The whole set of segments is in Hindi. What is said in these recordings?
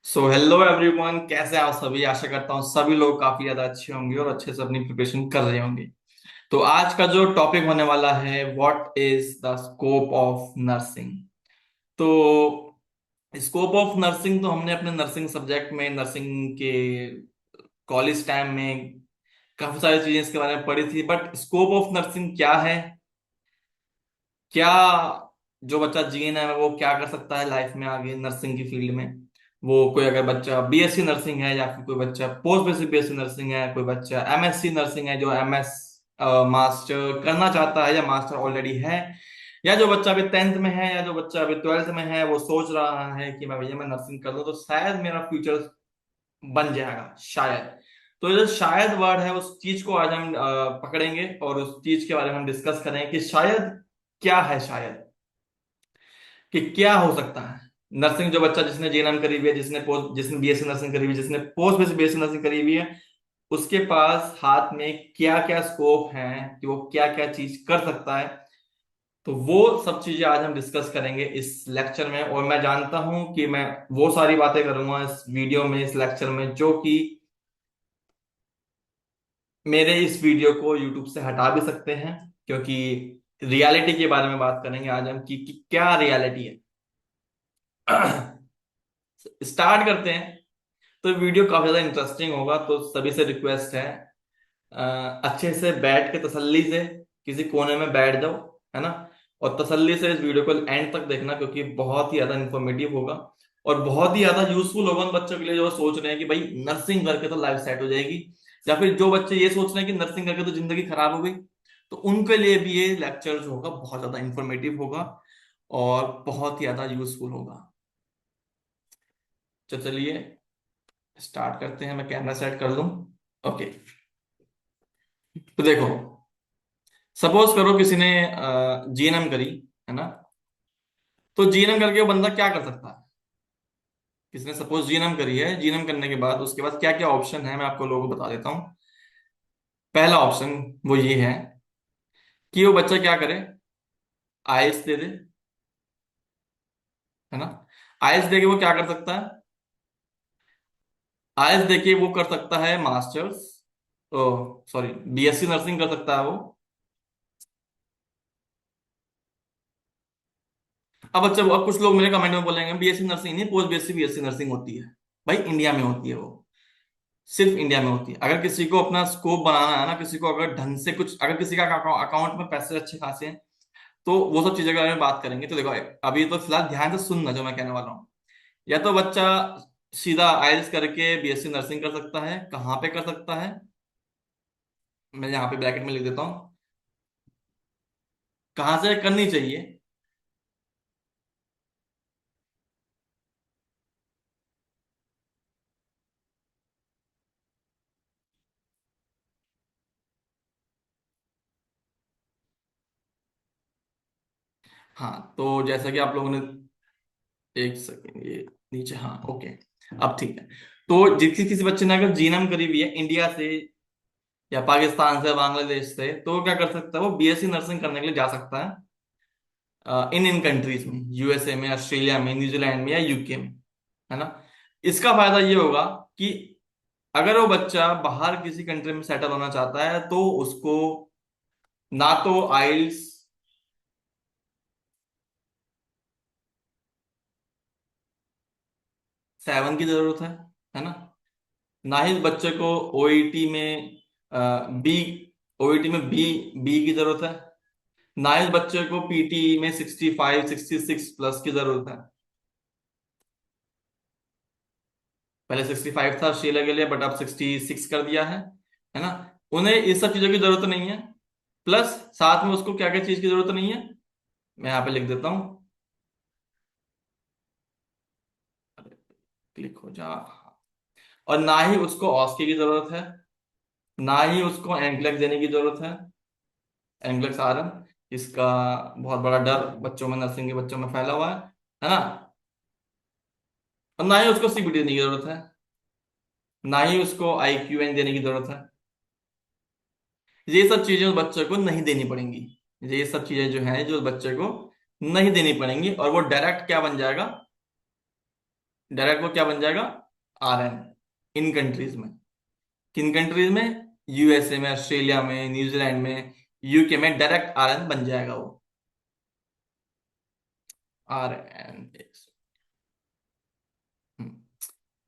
सो हेलो एवरीवन, कैसे हैं आप सभी। आशा करता हूँ सभी लोग काफी ज्यादा अच्छे होंगे और अच्छे से अपनी प्रिपरेशन कर रहे होंगे। तो आज का जो टॉपिक होने वाला है, what is the scope of nursing. तो स्कोप ऑफ नर्सिंग तो हमने अपने नर्सिंग सब्जेक्ट में, नर्सिंग के कॉलेज टाइम में काफी सारी चीजें इसके बारे में पढ़ी थी। बट स्कोप ऑफ नर्सिंग क्या है, क्या जो बच्चा जीएनएम है वो क्या कर सकता है लाइफ में आगे नर्सिंग की फील्ड में। वो कोई अगर बच्चा बीएससी नर्सिंग है, या फिर कोई बच्चा पोस्ट बेसिक बीएससी नर्सिंग है, कोई बच्चा एमएससी नर्सिंग है जो एमएस मास्टर करना चाहता है या मास्टर ऑलरेडी है, या जो बच्चा अभी 10th में है, या जो बच्चा अभी 12th में है, वो सोच रहा है कि मैं भैया मैं नर्सिंग कर लूँ तो शायद मेरा फ्यूचर बन जाएगा शायद। तो ये जो शायद वर्ड है उस चीज को आज हम पकड़ेंगे और उस चीज के बारे में हम डिस्कस करेंगे कि शायद क्या है, शायद कि क्या हो सकता है। नर्सिंग जो बच्चा जिसने जीएनएम करी हुई है, जिसने बीएससी नर्सिंग करी हुई है, जिसने पोस्ट बेसिक बीएससी नर्सिंग करी हुई है, उसके पास हाथ में क्या क्या स्कोप है कि वो क्या क्या चीज कर सकता है। तो वो सब चीजें आज हम डिस्कस करेंगे इस लेक्चर में। और मैं जानता हूं कि मैं वो सारी बातें करूंगा इस वीडियो में, इस लेक्चर में, जो कि मेरे इस वीडियो को यूट्यूब से हटा भी सकते हैं, क्योंकि रियलिटी के बारे में बात करेंगे आज हम कि क्या रियलिटी है। स्टार्ट करते हैं। तो वीडियो काफी ज्यादा इंटरेस्टिंग होगा, तो सभी से रिक्वेस्ट है, अच्छे से बैठ के तसल्ली से किसी कोने में बैठ जाओ, है ना। और तसल्ली से इस वीडियो को एंड तक देखना, क्योंकि बहुत ही ज्यादा इंफॉर्मेटिव होगा और बहुत ही ज्यादा यूजफुल होगा उन बच्चों के लिए जो सोच रहे हैं कि भाई नर्सिंग करके तो लाइफ सेट हो जाएगी, या फिर जो बच्चे ये सोच रहे हैं कि नर्सिंग करके तो जिंदगी खराब हो गई। तो उनके लिए भी ये लेक्चर जो होगा बहुत ज्यादा इंफॉर्मेटिव होगा और बहुत ही ज्यादा यूजफुल होगा। तो चलिए स्टार्ट करते हैं। मैं कैमरा सेट कर लूं। ओके। तो देखो, सपोज करो किसी ने जीएनएम करी, है ना। तो जीएनएम करके वो बंदा क्या कर सकता है। किसी ने सपोज जीएनएम करी है, जीएनएम करने के बाद उसके बाद क्या क्या ऑप्शन है मैं आपको लोगों को बता देता हूँ। पहला ऑप्शन वो ये है कि वो बच्चा क्या करे, आईएलटीएस दे दे, है ना। आईएलटीएस दे के वो क्या कर सकता है, आईएलटीएस दे के वो कर सकता है मास्टर्स, ओ सॉरी, बीएससी नर्सिंग कर सकता है वो। अब कुछ लोग मेरे कमेंट में बोलेंगे बीएससी नर्सिंग नहीं, पोस्ट बीएससी बीएससी नर्सिंग होती है। भाई इंडिया में होती है वो, सिर्फ इंडिया में होती है। अगर किसी को अपना स्कोप बनाना है ना, किसी को अगर ढंग से कुछ, अगर किसी का अकाउंट में पैसे अच्छे खासे हैं, तो वो सब चीजों के बारे में बात करेंगे। तो देखो, अभी तो फिलहाल ध्यान से सुनना जो मैं कहने वाला हूँ। या तो बच्चा सीधा आइल्स करके बीएससी नर्सिंग कर सकता है। कहाँ पे कर सकता है, मैं यहाँ पे ब्रैकेट में लिख देता हूँ कहाँ से करनी चाहिए। हाँ, तो जैसा कि आप लोगों ने, एक सेकेंड, ये नीचे, हाँ ओके, अब ठीक है। तो जिस किसी बच्चे ने अगर जीएनएम करी हुई है इंडिया से या पाकिस्तान से, बांग्लादेश से, तो वो क्या कर सकता है, वो बीएससी नर्सिंग करने के लिए जा सकता है इन इन कंट्रीज में, यूएसए में, ऑस्ट्रेलिया में, न्यूजीलैंड में या यूके में, है ना। इसका फायदा ये होगा कि अगर वो बच्चा बाहर किसी कंट्री में सेटल होना चाहता है तो उसको ना तो आइल्स 7 की जरूरत है ना। ना ही बच्चे को ओईटी में बी ओईटी में बी की जरूरत है। ना ही बच्चे को पीटी में 65 66 प्लस की जरूरत है। पहले 65 था ऑस्ट्रेलिया के लिए, बट अब 66 कर दिया है ना। उन्हें इस सब चीजों की जरूरत नहीं है। प्लस साथ में उसको क्या क्या चीज की जरूरत नहीं है, मैं यहाँ पे लिख देता हूँ। क्लिक हो जा। और ना ही उसको ऑस्की की जरूरत है, ना ही उसको एंक्लेक्स देने की जरूरत है। एंक्लेक्स आरएन, इसका बहुत बड़ा डर बच्चों में, नर्सिंग के बच्चों में फैला हुआ है ना। और ना ही उसको सीबीटी देने की जरूरत है, ना ही उसको आईक्यूएन देने की जरूरत है। ये सब चीजें उस बच्चे को नहीं देनी पड़ेंगी। ये सब चीजें जो हैं जो बच्चे को नहीं देनी पड़ेंगी, और वो डायरेक्ट क्या बन जाएगा, डायरेक्ट वो क्या बन जाएगा, RN, इन कंट्रीज में। किन कंट्रीज में? USA में, ऑस्ट्रेलिया में, न्यूजीलैंड में, UK में डायरेक्ट RN बन जाएगा वो। RN।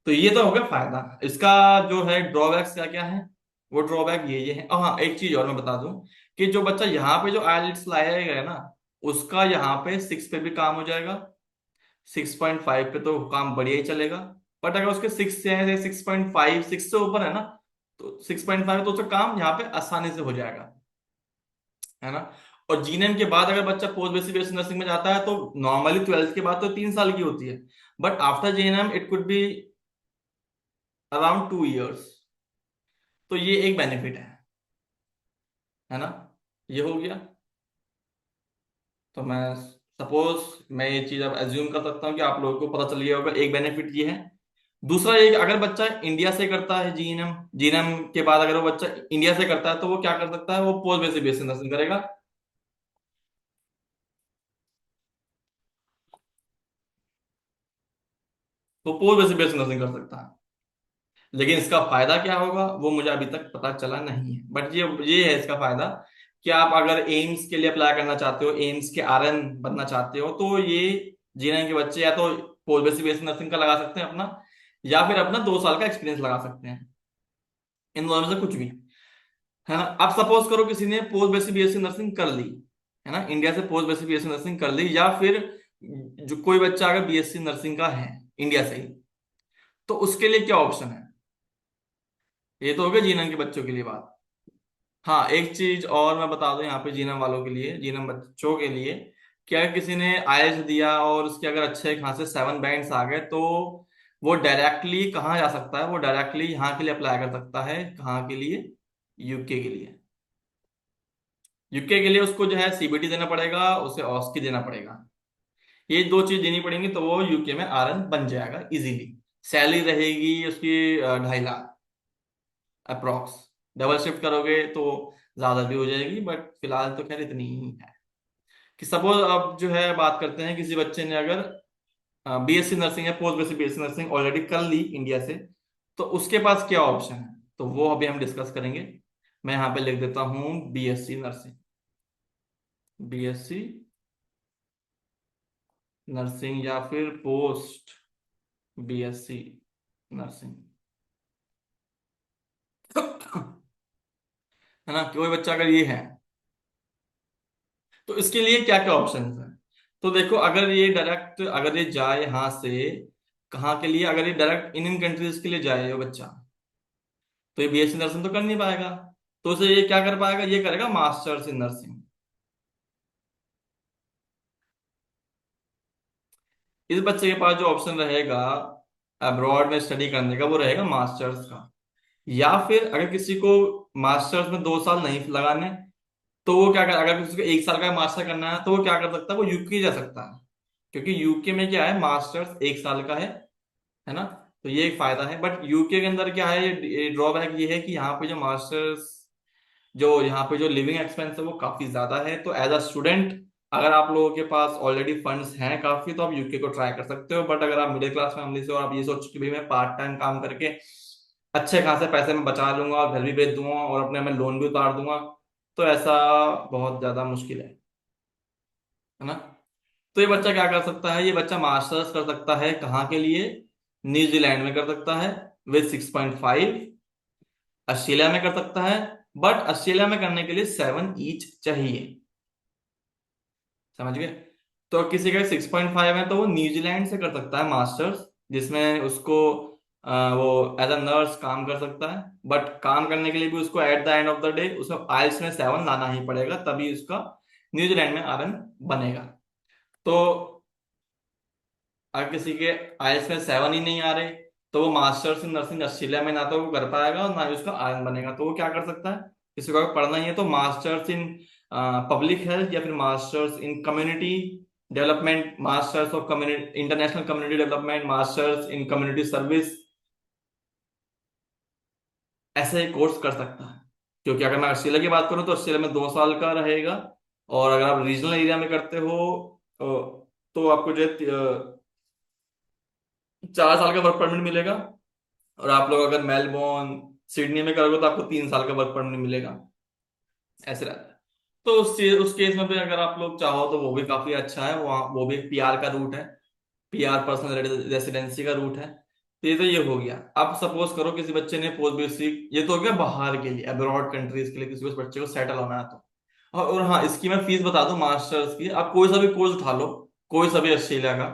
तो ये तो हो गया फायदा। इसका जो है ड्रॉबैक्स क्या क्या है, वो ड्रॉबैक ये है। हाँ, एक चीज और मैं बता दूं कि जो बच्चा यहाँ पे जो आईएलटीएस लाया गया ना, उसका यहाँ पे 6 पे भी काम हो जाएगा, 6.5 पे तो काम बढ़िया ही चलेगा। बट अगर उसके 6 से है, 6.5, 6 से ऊपर है ना, तो 6.5 तो उसका काम यहाँ पे आसानी से हो जाएगा, है ना। और जीएनएम के बाद अगर बच्चा पोस्ट बेसिक नर्सिंग में जाता है तो नॉर्मली 12th के बाद तो 3 साल की होती है, but after GNM it could be around 2 years। तो ये एक बेनिफिट है ना। ये हो गया। तो मैं सपोज मैं ये चीज अब एज्यूम कर सकता हूँ कि आप लोगों को पता चल गया होगा, एक बेनिफिट ये है। दूसरा ये कि अगर बच्चा इंडिया से करता है जीएनएम, जीएनएम के बाद अगर वो बच्चा इंडिया से करता है तो वो क्या कर सकता है, वो पोस्ट बेसिक नर्सिंग करेगा। वो पोस्ट बेसिक नर्सिंग कर सकता है। लेकिन इसका फायदा क्या होगा वो मुझे अभी तक पता चला नहीं है, बट ये है इसका फायदा कि आप अगर एम्स के लिए अप्लाई करना चाहते हो, एम्स के RN बनना चाहते हो, तो ये जीएनएम के बच्चे या तो पोस्ट बेसिक नर्सिंग का लगा सकते हैं अपना, या फिर अपना 2 साल का एक्सपीरियंस लगा सकते हैं। इन दोनों में से कुछ भी, है ना। अब सपोज करो किसी ने पोस्ट बेसिक बीएससी नर्सिंग कर ली, है ना, इंडिया से पोस्ट बेसिक बीएससी नर्सिंग कर ली, या फिर जो कोई बच्चा अगर बीएससी नर्सिंग का है इंडिया से ही, तो उसके लिए क्या ऑप्शन है। ये तो हो गया जीएनएम के बच्चों के लिए बात। हाँ, एक चीज और मैं बता दूं यहाँ पे जीएनएम वालों के लिए, जीएनएम बच्चों के लिए, कि अगर किसी ने आईएलटीएस दिया और उसके अगर अच्छे खासे 7 बैंड्स आ गए, तो वो डायरेक्टली कहाँ जा सकता है, वो डायरेक्टली यहाँ के लिए अप्लाई कर सकता है। कहाँ के लिए? UK के लिए। UK के लिए उसको जो है CBT देना पड़ेगा, उसे ऑस्की देना पड़ेगा। ये दो चीज देनी पड़ेंगी तो वो UK में RN बन जाएगा इजीली। सैलरी रहेगी उसकी 2.5 लाख अप्रोक्स। डबल शिफ्ट करोगे तो ज्यादा भी हो जाएगी, बट फिलहाल तो खैर इतनी ही है। कि सपोज अब जो है बात करते हैं, किसी बच्चे ने अगर BSc नर्सिंग है, post basic BSc nursing already कर ली इंडिया से, तो उसके पास क्या ऑप्शन है, तो वो अभी हम डिस्कस करेंगे। मैं यहाँ पे लिख देता हूँ BSc नर्सिंग, BSc नर्सिंग या फिर पोस्ट BSc नर्सिंग। है ना, कोई बच्चा अगर ये है तो इसके लिए क्या क्या ऑप्शन है। तो देखो, अगर ये डायरेक्ट अगर ये जाए यहाँ से, कहाँ के लिए, अगर ये डायरेक्ट इंडियन कंट्रीज के लिए जाए ये बच्चा, तो ये BSc नर्सिंग तो कर नहीं पाएगा। तो उसे ये क्या कर पाएगा, ये करेगा मास्टर्स इन नर्सिंग। इस बच्चे के पास जो ऑप्शन रहेगा अब्रॉड में स्टडी करने का, वो रहेगा मास्टर्स का। या फिर अगर किसी को मास्टर्स में 2 साल नहीं लगाने, तो वो क्या कर, अगर किसी को 1 साल का मास्टर करना है तो वो क्या कर सकता है, वो UK जा सकता है। क्योंकि UK में क्या है, मास्टर्स 1 साल का है ना। तो ये एक फायदा है। बट UK के अंदर क्या है, ये ड्रॉबैक ये है कि यहाँ पे जो मास्टर्स, जो यहाँ पे जो लिविंग एक्सपेंस है वो काफी ज्यादा है। तो एज अ स्टूडेंट अगर आप लोगों के पास ऑलरेडी फंड्स हैं काफी, तो आप UK को ट्राई कर सकते हो। बट अगर आप मिडिल क्लास फैमिली से और आप ये सोच के भी मैं पार्ट टाइम काम करके अच्छे खासे पैसे में बचा लूंगा और घर भी बेच दूंगा और अपने में लोन भी उतार दूंगा, तो ऐसा बहुत ज्यादा मुश्किल है ना। तो ये बच्चा क्या कर सकता है, ये बच्चा मास्टर्स कर सकता है कहाँ के लिए, न्यूजीलैंड में कर सकता है विद 6.5। ऑस्ट्रेलिया में कर सकता है, बट ऑस्ट्रेलिया में करने के लिए 7 ईच चाहिए। समझ गए। तो किसी का 6.5 है तो वो न्यूजीलैंड से कर सकता है मास्टर्स, जिसमें उसको वो एज अ नर्स काम कर सकता है। बट काम करने के लिए भी उसको at the end of the day उसको आइल्स में 7 लाना ही पड़ेगा, तभी उसका न्यूजीलैंड में RN बनेगा। तो अगर किसी के आइल्स में 7 ही नहीं आ रहे, तो वो मास्टर्स इन नर्सिंग ऑस्ट्रेलिया में ना तो वो कर पाएगा और ना ही उसका RN बनेगा। तो वो क्या कर सकता है, किसी को अगर पढ़ना ही है तो मास्टर्स इन पब्लिक हेल्थ या फिर masters in community development, masters of community international community development, masters in community service, ऐसे कोर्स कर सकता है। क्योंकि अगर मैं ऑस्ट्रेलिया की बात करूं तो ऑस्ट्रेलिया में 2 साल का रहेगा। और अगर आप रीजनल एरिया में करते हो तो आपको जो है 4 साल का वर्क परमिट मिलेगा। और आप लोग अगर मेलबोर्न सिडनी में करोगे तो आपको 3 साल का वर्क परमिट मिलेगा। ऐसे रहता है। तो उस केस में भी अगर आप लोग चाहो तो वो भी काफी अच्छा है, वहाँ वो भी पीआर का रूट है। पीआर पर्सनल रेसिडेंसी का रूट है। तो ये हो गया। अब सपोज करो किसी बच्चे ने पोस्ट बेसिक, ये तो हो गया बाहर के लिए, अब्रॉड कंट्रीज के लिए किसी उस बच्चे को सेटल होना है तो। और हाँ, इसकी मैं फीस बता दूं मास्टर्स की, आप कोई सा भी कोर्स उठा लो, कोई सा भी ऑस्ट्रेलिया का,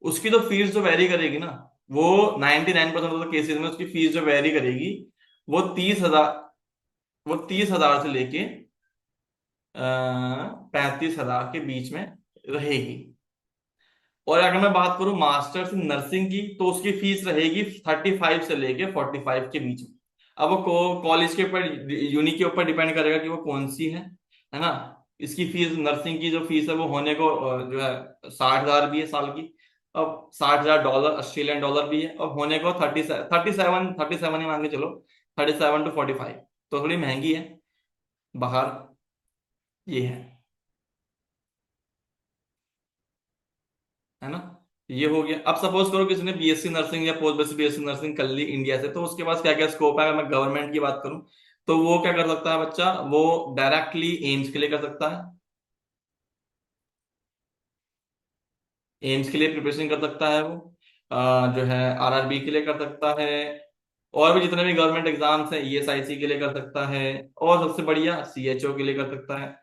उसकी तो फीस जो वेरी करेगी ना, वो 99% ऑफ द केसेस में उसकी फीस जो वेरी करेगी, वो 30,000, वो 30,000 से लेके 35,000 के बीच में रहेगी। और अगर मैं बात करूं मास्टर्स इन नर्सिंग की, तो उसकी फीस रहेगी 35 से लेके 45 के बीच में। अब वो कॉलेज के ऊपर, यूनि के ऊपर डिपेंड करेगा कि वो कौन सी है ना। इसकी फीस, नर्सिंग की जो फीस है वो होने को जो है 60,000 भी है साल की। अब $60,000 ऑस्ट्रेलियन डॉलर भी है, और होने को 37 ही मान के चलो, 37 to 45। तो थोड़ी महंगी है बाहर, ये है ना। ये हो गया। अब सपोज करो किसी ने बीएससी नर्सिंग या पोस्ट बेसिक बीएससी नर्सिंग कर ली इंडिया से, तो उसके पास क्या क्या स्कोप है। अगर मैं गवर्नमेंट की बात करूं, तो वो क्या कर सकता है बच्चा, वो डायरेक्टली एम्स के लिए कर सकता है। एम्स के लिए प्रिपरेशन कर सकता है वो। जो है आरआरबी के लिए कर सकता है। और भी जितने भी गवर्नमेंट एग्जाम्स हैं, ईएसआईसी के लिए कर सकता है। और सबसे बढ़िया सीएचओ के लिए कर सकता है।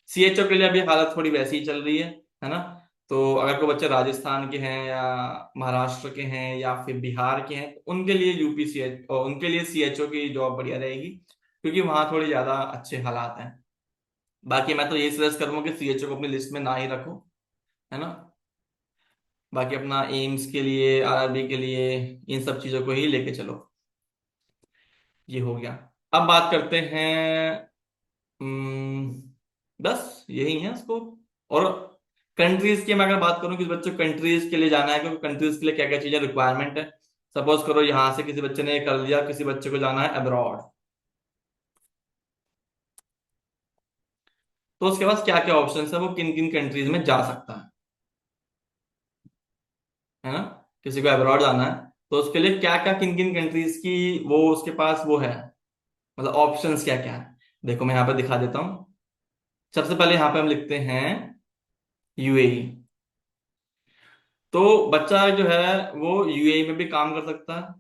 सीएचओ के लिए अभी हालत थोड़ी वैसी ही चल रही है ना। तो अगर कोई बच्चे राजस्थान के हैं या महाराष्ट्र के हैं या फिर बिहार के हैं, तो उनके लिए यूपीसीएच और उनके लिए सीएचओ की जॉब बढ़िया रहेगी, क्योंकि वहां थोड़ी ज्यादा अच्छे हालात हैं। बाकी मैं तो यही सजेस्ट करूंगा कि सीएचओ को अपनी लिस्ट में ना ही रखो, है ना। बाकी अपना एम्स के लिए, आरआरबी के लिए, इन सब चीजों को ही लेके चलो। ये हो गया। अब बात करते हैं, बस यही है स्कोप। और कंट्रीज की मैं अगर बात करूं, किसी बच्चे को कंट्रीज के लिए जाना है, क्योंकि कंट्रीज के लिए क्या क्या चीजें रिक्वायरमेंट है। सपोज करो यहां से किसी बच्चे ने कर लिया, किसी बच्चे को जाना है अब्रॉड, तो उसके पास क्या क्या ऑप्शन है, वो किन किन कंट्रीज में जा सकता है ना। किसी को अब्रॉड जाना है, तो उसके लिए क्या क्या, किन किन कंट्रीज की वो उसके पास वो है, मतलब ऑप्शंस क्या क्या है। देखो मैं यहाँ पे दिखा देता हूँ। सबसे पहले यहाँ पे हम लिखते हैं यूएई। तो बच्चा जो है वो यूएई में भी काम कर सकता है।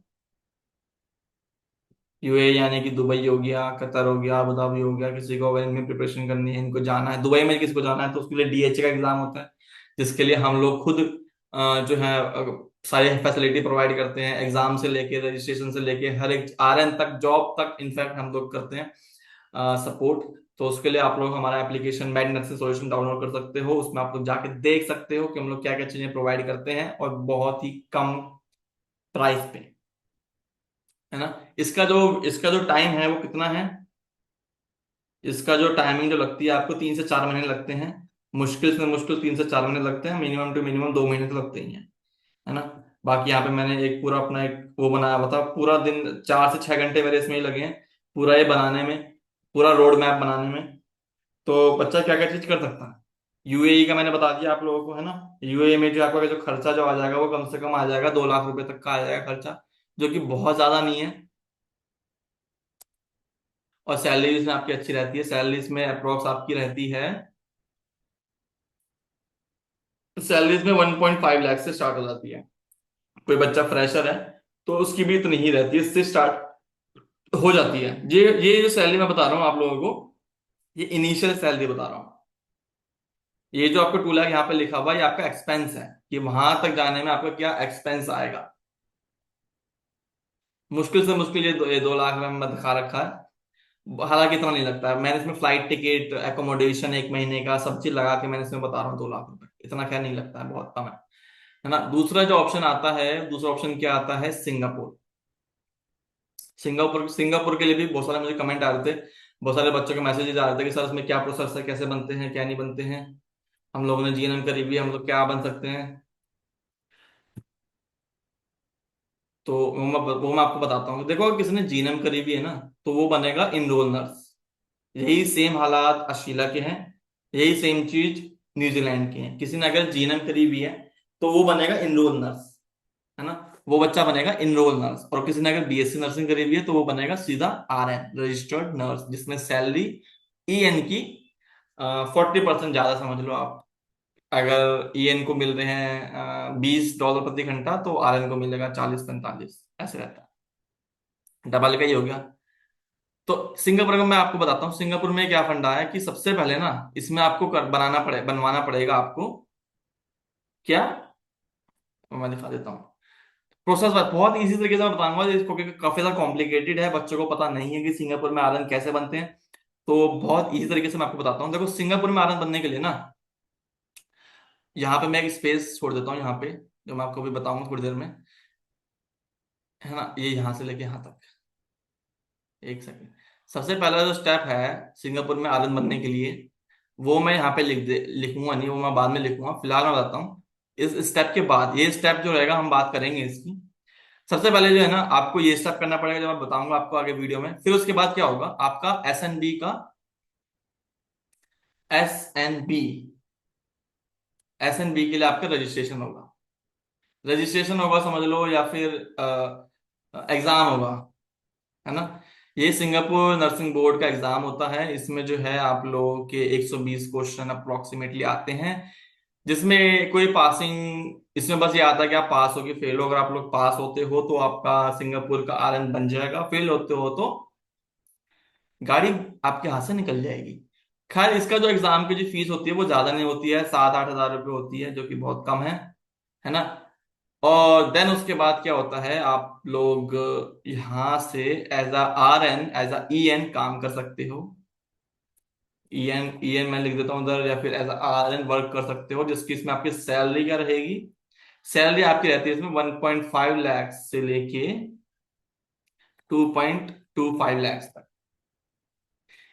यूएई यानी कि दुबई हो गया, कतर हो गया, अबू धाबी हो गया। किसी को अगर इनमें प्रिपरेशन करनी है, इनको जाना है दुबई में, किसी को जाना है, तो उसके लिए डीएचए का एग्जाम होता है, जिसके लिए हम लोग खुद जो है सारी फैसिलिटी प्रोवाइड करते हैं, एग्जाम से लेके रजिस्ट्रेशन से लेके हर एक आरएन तक, जॉब तक इनफैक्ट हम लोग करते हैं सपोर्ट। तो उसके लिए आप लोग हमारा application made nursing solution download कर सकते हो। उसमें आप लोग जाके देख सकते हो कि हम लोग क्या क्या चीजें प्रोवाइड करते हैं, और बहुत ही कम प्राइस पे, है ना। इसका जो टाइम है वो कितना है, इसका जो टाइमिंग जो लगती है आपको, 3 से 4 महीने लगते हैं। मुश्किल से मुश्किल 3 से 4 महीने लगते हैं, मिनिमम टू मिनिमम 2 महीने तो लगते ही हैं, है ना। बाकी यहाँ पे मैंने एक पूरा अपना एक वो बनाया हुआ था, पूरा दिन 4 से 6 घंटे मेरे इसमें ही लगे हैं, पूरा ये बनाने में, पूरा रोड मैप बनाने में। तो बच्चा क्या क्या चीज कर सकता है। यूएई का मैंने बता दिया आप लोगों को, है ना। यूएई में जो आपका जो खर्चा जो आ जाएगा, वो कम से कम आ जाएगा 2 लाख रुपए तक का आ जाएगा खर्चा, जो कि बहुत ज्यादा नहीं है। और सैलरी इसमें आपकी अच्छी रहती है। सैलरी इसमें अप्रोक्स आपकी रहती है, सैलरीज में 1.5 लाख से स्टार्ट हो जाती है। कोई बच्चा फ्रेशर है तो उसकी भी इतनी ही रहती है, इससे स्टार्ट हो जाती है। ये जो सैलरी मैं बता रहा हूँ आप लोगों को, ये इनिशियल सैलरी बता रहा हूँ। ये जो आपको 2 लाख यहाँ पे लिखा हुआ है, ये आपका एक्सपेंस है, कि वहां तक जाने में आपका क्या एक्सपेंस आएगा। मुश्किल से मुश्किल ये 2 लाख में मैं दिखा रखा है। हालांकि इतना नहीं लगता है, मैंने इसमें फ्लाइट टिकट, एकोमोडेशन 1 महीने का सब चीज लगा के मैंने इसमें बता रहा हूँ 2 लाख रुपए, इतना क्या नहीं लगता है, बहुत कम है ना। दूसरा जो ऑप्शन आता है, दूसरा ऑप्शन क्या आता है, सिंगापुर। सिंगापुर सिंगापुर के लिए भी बहुत सारे मुझे कमेंट आ रहे थे, बहुत सारे बच्चों के मैसेजेस आ रहे थे कि सर इसमें क्या प्रोसेस है, कैसे बनते हैं, क्या नहीं बनते हैं। हम लोगों ने जीएनएम करी हुई है, हम लोग क्या बन सकते हैं। तो वो मैं आपको बताता हूँ। देखो अगर किसी ने जीएनएम करी हुई है ना, तो वो बनेगा इनरोल नर्स। यही सेम हालात अशीला के हैं, यही सेम चीज न्यूजीलैंड के हैं। किसी ने अगर जीएनएम करी हुई है, तो वो बनेगा इनरोल नर्स, है ना। वो बच्चा बनेगा इनरोल नर्स। और किसी ने अगर बीएससी नर्सिंग करी हुई है तो वो बनेगा सीधा आरएन, रजिस्टर्ड नर्स, जिसमें सैलरी ईएन की 40% ज्यादा समझ लो आप। अगर ईएन को मिल रहे हैं $20 प्रति घंटा, तो आरएन को मिलेगा 40-45, ऐसे रहता है, डबल का ही हो गया। तो सिंगापुर का मैं आपको बताता हूँ, सिंगापुर में क्या फंडा है कि सबसे पहले ना इसमें आपको बनवाना पड़ेगा आपको क्या, मैं दिखा देता हूँ प्रोसेस। बहुत इजी तरीके से मैं बताऊंगा इसको, क्योंकि काफी ज्यादा कॉम्प्लिकेटेड है, बच्चों को पता नहीं है कि सिंगापुर में आरएन कैसे बनते हैं। तो बहुत इजी तरीके से मैं आपको बताता हूँ। देखो, सिंगापुर में आरएन बनने के लिए ना, यहाँ पे मैं एक स्पेस छोड़ देता हूँ यहाँ पे, जो मैं आपको भी बताऊंगा थोड़ी देर में, है ना। ये यहाँ से लेके यहाँ तक, एक सेकंड। सबसे पहला जो स्टेप है सिंगापुर में आरएन बनने के लिए, वो मैं यहाँ पे लिखूंगा नहीं, वो मैं बाद में लिखूंगा, फिलहाल मैं बताता हूँ। इस स्टेप के बाद, ये स्टेप जो रहेगा हम बात करेंगे इसकी। सबसे पहले जो है ना, आपको ये स्टेप करना पड़ेगा, जो मैं बताऊंगा आपको आगे वीडियो में। फिर उसके बाद क्या होगा, आपका एसएनबी का, एसएनबी, एसएनबी के लिए आपका रजिस्ट्रेशन होगा। रजिस्ट्रेशन होगा समझ लो, या फिर एग्जाम होगा, है ना। ये सिंगापुर नर्सिंग बोर्ड का एग्जाम होता है। इसमें जो है आप लोगों के 120 क्वेश्चन अप्रोक्सीमेटली आते हैं, जिसमें कोई पासिंग, इसमें बस ये आता है कि आप पास हो कि फेल हो। अगर आप लोग पास होते हो तो आपका सिंगापुर का आरएन बन जाएगा, फेल होते हो तो गाड़ी आपके हाथ से निकल जाएगी। खैर, इसका जो एग्जाम की जो फीस होती है वो ज्यादा नहीं होती है, 7-8 हज़ार रुपये होती है, जो कि बहुत कम है ना। और देन उसके बाद क्या होता है, आप लोग यहाँ से as a RN, as a EN काम कर सकते हो। ईएन, ईएन मैं लिख देता हूँ उधर, या फिर एज अ आरएन वर्क कर सकते हो, जिसकी इसमें आपकी सैलरी क्या रहेगी। सैलरी आपकी रहती है इसमें 1.5 लाख से लेके 2.25 लाख तक,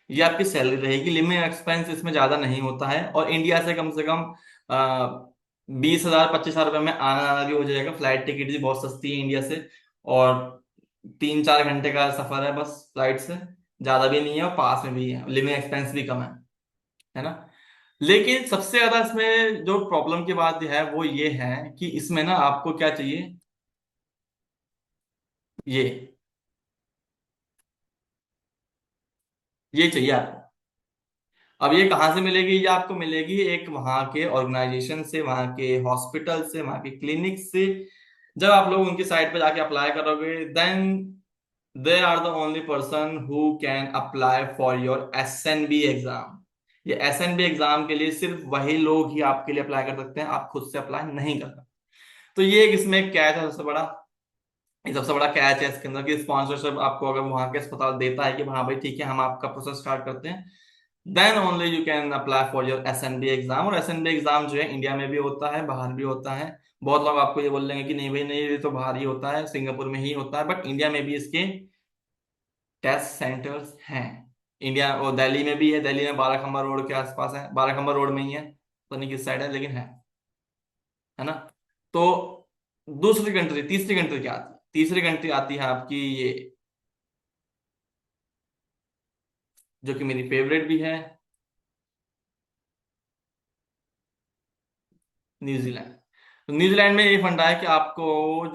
ये आपकी सैलरी रहेगी। लिविंग एक्सपेंस इसमें ज्यादा नहीं होता है, और इंडिया से कम 20,000-25,000 रुपये में आना जाना भी हो जाएगा। फ्लाइट टिकट भी बहुत सस्ती है इंडिया से, और 3-4 घंटे का सफर है बस फ्लाइट से, ज्यादा भी नहीं है, और पास में भी है, लिविंग एक्सपेंस भी कम है ना। लेकिन सबसे ज्यादा इसमें जो प्रॉब्लम की बात है वो ये है कि इसमें ना आपको क्या चाहिए, ये ये चाहिए आपको। अब ये कहाँ से मिलेगी, ये आपको मिलेगी एक वहां के ऑर्गेनाइजेशन से, वहां के हॉस्पिटल से, वहां के क्लिनिक से। जब आप लोग उनकी साइट पे जाके अप्लाई करोगे, then they are the only person who can apply for your SNB exam. ये एसएनबी एग्जाम के लिए सिर्फ वही लोग ही आपके लिए अप्लाई कर सकते हैं, आप खुद से अप्लाई नहीं कर सकते। तो ये एक इसमें कैच है सबसे बड़ा, ये सबसे बड़ा कैच है इसके अंदर, कि स्पॉन्सरशिप आपको अगर वहां के अस्पताल देता है कि हाँ भाई ठीक है, हम आपका प्रोसेस स्टार्ट करते हैं, then only you can apply for your SNB exam. और एसएनबी एग्जाम जो है इंडिया में भी होता है, बाहर भी होता है। बहुत लोग आपको ये बोल देंगे कि नहीं भाई नहीं, ये तो बाहर ही होता है, सिंगापुर में ही होता है, बट इंडिया में भी इसके टेस्ट सेंटर्स हैं। इंडिया और दिल्ली में भी है, दिल्ली में बाराखंबा रोड के आसपास है, बाराखंबा रोड में ही है, पता नहीं किस साइड है लेकिन है ना। तो दूसरी कंट्री, तीसरी कंट्री क्या आती है, तीसरी कंट्री आती है आपकी ये, जो कि मेरी फेवरेट भी है, न्यूजीलैंड। तो न्यूजीलैंड में ये फंडा है कि आपको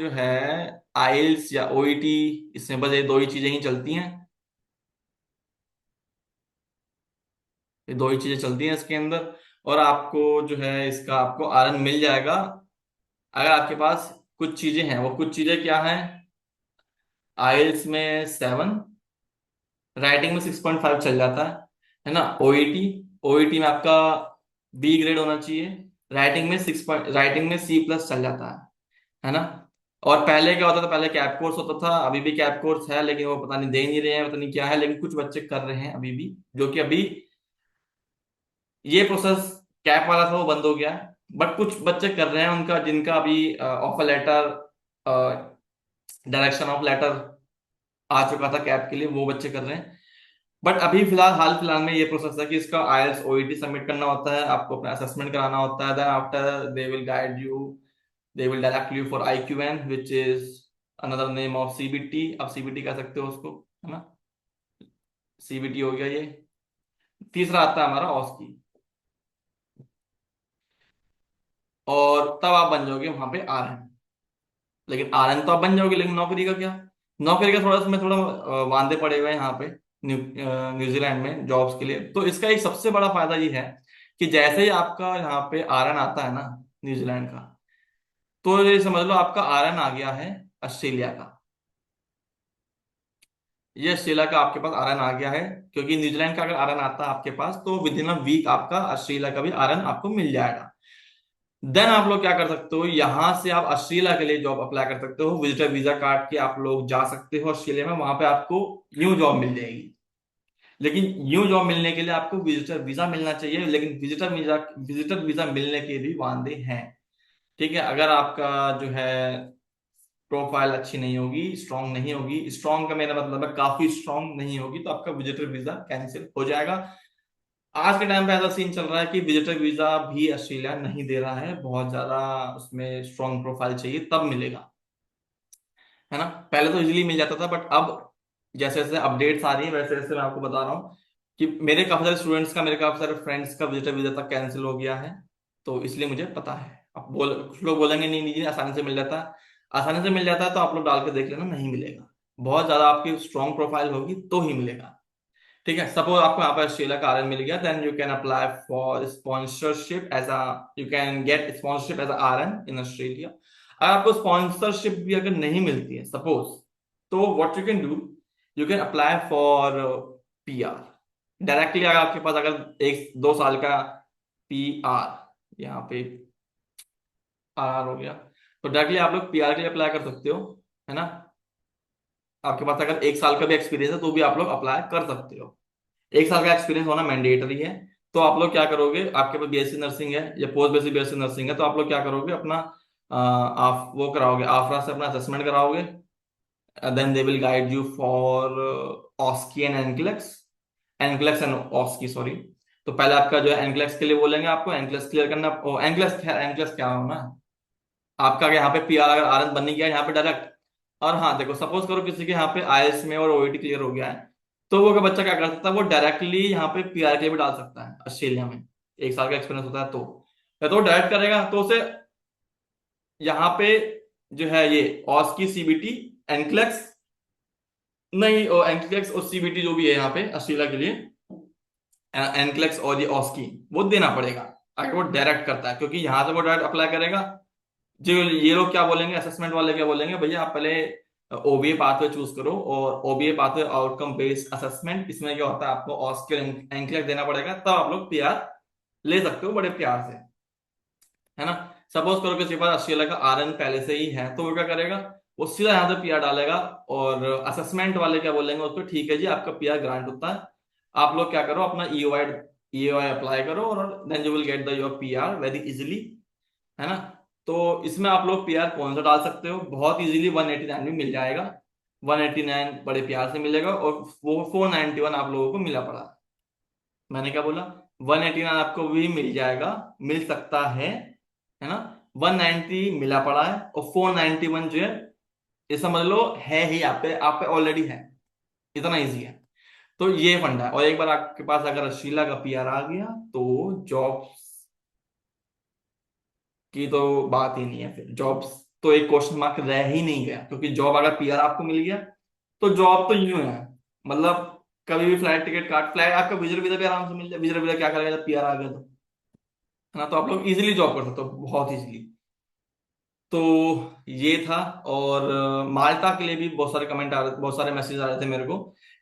जो है आइल्स या ओईटी, इसमें बस ये दो ही चीजें ही चलती हैं, ये दो ही चीजें चलती हैं इसके अंदर। और आपको जो है इसका आपको आरएन मिल जाएगा, अगर आपके पास कुछ चीजें हैं। वो कुछ चीजें क्या हैं, आइल्स में 7, राइटिंग में 6.5 चल जाता है ना। ओईटी, ओईटी में आपका बी ग्रेड होना चाहिए, राइटिंग में 6, राइटिंग में C+ चल जाता है ना। और पहले क्या होता था, पहले कैप कोर्स होता था, अभी भी कैप कोर्स है, लेकिन वो पता नहीं दे नहीं रहे हैं, पता नहीं क्या है, लेकिन कुछ बच्चे कर रहे हैं अभी भी, जो कि अभी ये प्रोसेस कैप वाला था वो बंद हो गया है, बट कुछ बच्चे कर रहे हैं उनका, जिनका अभी offer letter, direction of letter आ चुका था कैप के लिए, वो बच्चे कर रहे हैं। बट अभी फिलहाल, हाल फिलहाल में ये प्रोसेस है कि इसका आईएलटीएस ओईटी सबमिट करना होता है, आपको अपना असेसमेंट कराना होता है, then after they will guide you, they will direct you for IQN, which is another name of CBT, आप सीबीटी कह सकते हो उसको, है ना। सीबीटी हो गया ये। तीसरा आता है हमारा ऑस्की, और तब आप बन जाओगे वहां पे आरएन। लेकिन आरएन तो आप बन जाओगे, लेकिन नौकरी का क्या? नौकरी का थोड़ा इसमें थोड़ा वांदे पड़े हुए हैं यहाँ पे न्यूजीलैंड में जॉब्स के लिए। तो इसका एक सबसे बड़ा फायदा ये है कि जैसे ही आपका यहाँ पे आरएन आता है ना न्यूजीलैंड का, तो ये समझ लो आपका आरएन आ गया है ऑस्ट्रेलिया का। ये ऑस्ट्रेलिया का आपके पास आरएन आ गया है, क्योंकि न्यूजीलैंड का अगर आरएन आता है आपके पास तो विद इन अ वीक आपका ऑस्ट्रेलिया का भी आरएन आपको मिल जाएगा। देन आप लोग क्या कर सकते हो, यहां से आप ऑस्ट्रेलिया के लिए जॉब अप्लाई कर सकते हो, विजिटर वीजा काट के आप लोग जा सकते हो ऑस्ट्रेलिया में, वहां पे आपको न्यू जॉब मिल जाएगी। लेकिन न्यू जॉब मिलने के लिए आपको विजिटर वीजा मिलना चाहिए, लेकिन विजिटर वीजा मिलने के भी वांदे हैं। ठीक है, अगर आपका जो है प्रोफाइल अच्छी नहीं होगी, स्ट्रांग नहीं होगी, स्ट्रांग का मेरा मतलब है काफी स्ट्रांग नहीं होगी, तो आपका विजिटर वीजा कैंसिल हो जाएगा। आज के टाइम पे ऐसा सीन चल रहा है कि विजिटर वीजा भी ऑस्ट्रेलिया नहीं दे रहा है, बहुत ज्यादा उसमें स्ट्रांग प्रोफाइल चाहिए तब मिलेगा, है ना। पहले तो इजीली मिल जाता था, बट अब जैसे जैसे अपडेट्स आ रही है वैसे वैसे मैं आपको बता रहा हूँ कि मेरे काफी सारे स्टूडेंट्स का, मेरे काफी सारे फ्रेंड्स का विजिटर वीजा तक कैंसिल हो गया है। तो इसलिए मुझे पता है। अब कुछ लोग बोलेंगे नहीं नहीं आसानी से मिल जाता है। आसानी से मिल जाता है तो आप लोग डाल के देख लेना, नहीं मिलेगा। बहुत ज्यादा आपकी स्ट्रांग प्रोफाइल होगी तो ही मिलेगा। ठीक है, सपोज आपको यहाँ पर ऑस्ट्रेलिया का आरएन मिल गया, then you can apply for sponsorship as a, you can get sponsorship as RN in Australia. अगर आपको स्पॉन्सरशिप भी अगर नहीं मिलती है सपोज, तो what you can do, you can apply for PR directly. अगर आपके पास अगर 1-2 साल का पीआर, यहाँ पे आर हो गया, तो डायरेक्टली आप लोग पीआर के लिए अप्लाई कर सकते हो, है ना। आपके पास अगर 1 साल का भी एक्सपीरियंस है तो भी आप लोग अप्लाई कर सकते हो। 1 साल का एक्सपीरियंस होना मैंडेटरी है। तो आप लोग क्या करोगे, आपके पास बीएससी नर्सिंग है या पोस्ट बेसिक बीएससी नर्सिंग है, तो आप लोग क्या करोगे, अपना आप वो कराओगे, आफरा से अपना असेसमेंट कराओगे। Then they will guide you for OSCE and NCLEX, NCLEX and OSCE sorry. तो पहले आपका जो है एनक्लेक्स के लिए बोलेंगे, आपको एनक्लेक्स क्लियर करना। एनक्लेक्स, एनक्लेक्स क्या होना, आपका यहाँ पे पीआर अगर आरएन बन नहीं गया यहाँ पे डायरेक्ट। और हाँ देखो, सपोज करो किसी के यहाँ पे आईएलटीएस में और ओईटी क्लियर हो गया है, तो वो का बच्चा क्या कर सकता है, वो डायरेक्टली यहाँ पे पीआर के लिए भी डाल सकता है ऑस्ट्रेलिया में। 1 साल का एक्सपीरियंस होता है तो, या तो डायरेक्ट करेगा तो उसे यहाँ पे जो है ये ऑस की सीबीटी, एनक्लेक्स नहीं, और एनक्लेक्स और सीबीटी जो भी है यहाँ पे ऑस्ट्रेलिया के लिए, एनक्लेक्स और ये ऑस की वो देना पड़ेगा अगर वो डायरेक्ट करता है, क्योंकि यहाँ से वो डायरेक्ट अप्लाई करेगा। जो ये लोग क्या बोलेंगे, असेसमेंट वाले क्या बोलेंगे, भैया आप पहले ओबीए पाथवे चूज करो, और OBA pathway outcome based assessment, इसमें क्या होता है आपको ऑस्कर एंकलेट देना पड़ेगा, तब आप लोग पीआर ले सकते हो बड़े प्यार से, है ना। सपोज करो किसी के पास ऑस्ट्रेलिया का आरएन पहले से ही है, तो वो क्या करेगा, वो सीधा यहाँ से पीआर डालेगा। और असेसमेंट वाले क्या बोलेंगे उसको, ठीक है जी आपका पीआर ग्रांट होता है, आप लोग क्या करो अपना ईओआई अप्लाई करो, और then you will get the your PR very easily, है ना। तो इसमें आप लोग पीआर कौन सा डाल सकते हो, बहुत इजीली 189 भी मिल जाएगा। 189 बड़े प्यार से मिलेगा, और वो 491 आप लोगों को मिला पड़ा। मैंने क्या बोला, 189 आपको भी मिल जाएगा, मिल सकता है ना। 190 मिला पड़ा है, और 491 जो है, ये समझ लो है ही आप पे ऑलरेडी है। इतना इजी है। तो ये फंडा है, और एक बार आपके पास अगर शीला का पीआर आ गया तो जॉब की तो बात ही नहीं है, फिर जॉब्स तो एक क्वेश्चन मार्क रह ही नहीं गया, क्योंकि जॉब अगर पीआर आपको मिल गया तो जॉब तो यूं है, मतलब कभी भी फ्लाइट टिकट काट, फ्लाइट आपका विजर वीजा भी आराम से मिल जाए। विजर वीजा क्या करेगा जब पीआर आ गया तो, है ना। तो आप लोग इजीली जॉब कर सकते हो, बहुत इजीली। तो ये था। और माल्टा के लिए भी बहुत सारे कमेंट आ रहे, बहुत सारे मैसेज आ रहे थे मेरे को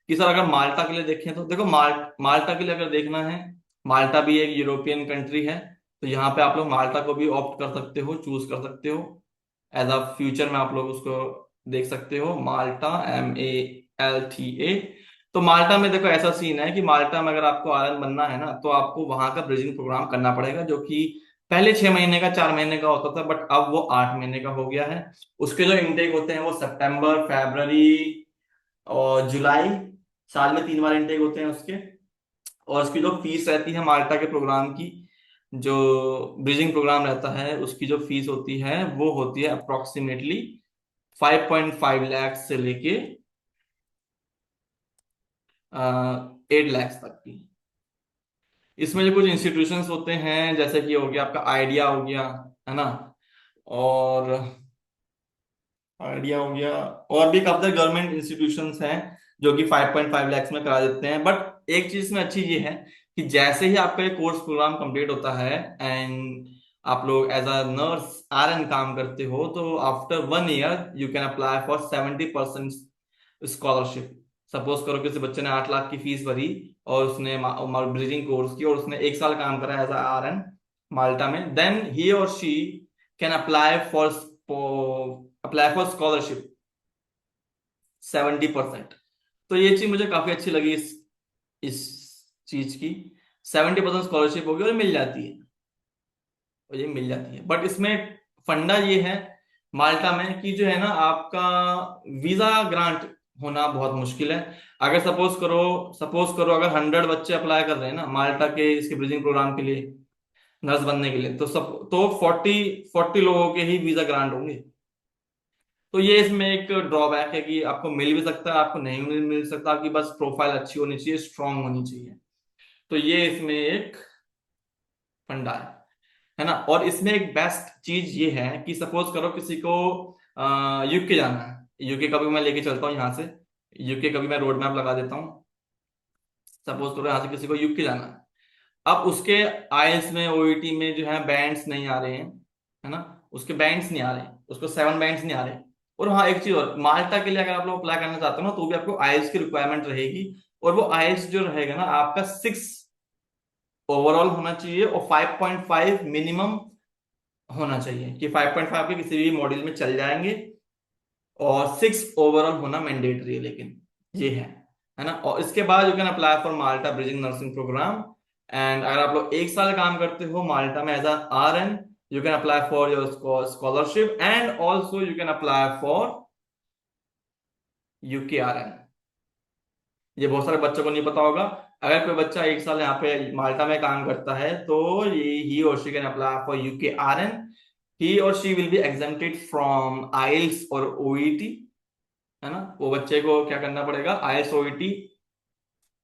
कि सर अगर माल्टा के लिए देखें, तो देखो माल्टा के लिए अगर देखना है, माल्टा भी एक यूरोपियन कंट्री है, तो यहाँ पे आप लोग माल्टा को भी ऑप्ट कर सकते हो, चूज कर सकते हो। एज अ फ्यूचर में आप लोग उसको देख सकते हो, माल्टा, MALTA। तो माल्टा में देखो ऐसा सीन है कि माल्टा में अगर आपको आरएन बनना है ना, तो आपको वहां का ब्रिजिंग प्रोग्राम करना पड़ेगा, जो कि पहले 6 महीने का, 4 महीने का होता था, बट अब वो 8 महीने का हो गया है। उसके जो इनटेक होते हैं वो सितंबर, फरवरी और जुलाई, साल में 3 बार इनटेक होते हैं उसके। और उसकी जो फीस रहती है माल्टा के प्रोग्राम की, जो ब्रिजिंग प्रोग्राम रहता है उसकी जो फीस होती है वो होती है अप्रोक्सीमेटली 5.5 लाख से लेके 8 लाख तक की। इसमें जो कुछ इंस्टीट्यूशंस होते हैं, जैसे कि हो गया आपका आइडिया हो गया, है ना। और आइडिया हो गया। और भी काफी गवर्नमेंट इंस्टीट्यूशंस हैं जो कि 5.5 लाख में करा देते हैं। बट एक चीज में अच्छी ये है कि जैसे ही आपका कोर्स प्रोग्राम कंप्लीट होता है एंड आप लोग एज अ नर्स RN काम करते हो, तो after 1 year you can apply for 70% scholarship. Suppose करो किसी बच्चे ने 8 लाख की फीस भरी और उसने ब्रिजिंग कोर्स की और उसने 1 साल काम करा एज अ RN माल्टा में, देन ही और she can apply for scholarship 70%। तो ये चीज मुझे काफी अच्छी लगी इस चीज की। 70% स्कॉलरशिप होगी और मिल जाती है, और ये मिल जाती है। बट इसमें फंडा ये है माल्टा में कि जो है ना आपका वीजा ग्रांट होना बहुत मुश्किल है। अगर सपोज करो अगर 100 बच्चे अप्लाई कर रहे हैं ना माल्टा के इसके ब्रिजिंग प्रोग्राम के लिए, नर्स बनने के लिए, तो 40 लोगों के ही वीजा ग्रांट होंगे। तो ये इसमें एक ड्रॉबैक है कि आपको मिल भी सकता है, आपको नहीं मिल सकता। आपकी बस प्रोफाइल अच्छी होनी चाहिए, स्ट्रांग होनी चाहिए। तो ये इसमें एक फंडा है ना। और इसमें एक बेस्ट चीज ये है कि सपोज करो किसी को यूके जाना है, यूके का भी मैं लेके चलता हूँ यहाँ से, यूके का भी मैं रोड मैप लगा देता हूँ। सपोज करो यहाँ से किसी को यूके जाना है, अब उसके आईएल्स में ओईटी में जो है बैंड्स नहीं आ रहे हैं, है ना, उसके बैंड्स नहीं आ रहे, उसको 7 बैंड्स नहीं आ रहे। और हाँ एक चीज और, माल्टा के लिए अगर आप लोग अप्लाई करना चाहते हो ना, तो भी आपको आईएल्स की रिक्वायरमेंट रहेगी। और वो आईएल्स जो रहेगा ना आपका 6 ओवरऑल होना चाहिए और 5.5 मिनिमम होना चाहिए, कि 5.5 के किसी भी मॉड्यूल में चल जाएंगे। और 6 ओवरऑल होना मैंडेटरी है, लेकिन ये है ना। और इसके बाद you can apply for Malta bridging nursing program. And अगर आप लोग 1 साल काम करते हो माल्टा में as RN, you can apply for your scholarship and also you can apply for UK RN। ये बहुत सारे बच्चों को नहीं पता होगा। अगर कोई बच्चा 1 साल यहाँ पे माल्टा में काम करता है, तो ये ही और she can apply for UK RN। He और she will be exempted from IELTS और ओईटी, है ना। वो बच्चे को क्या करना पड़ेगा, ISOET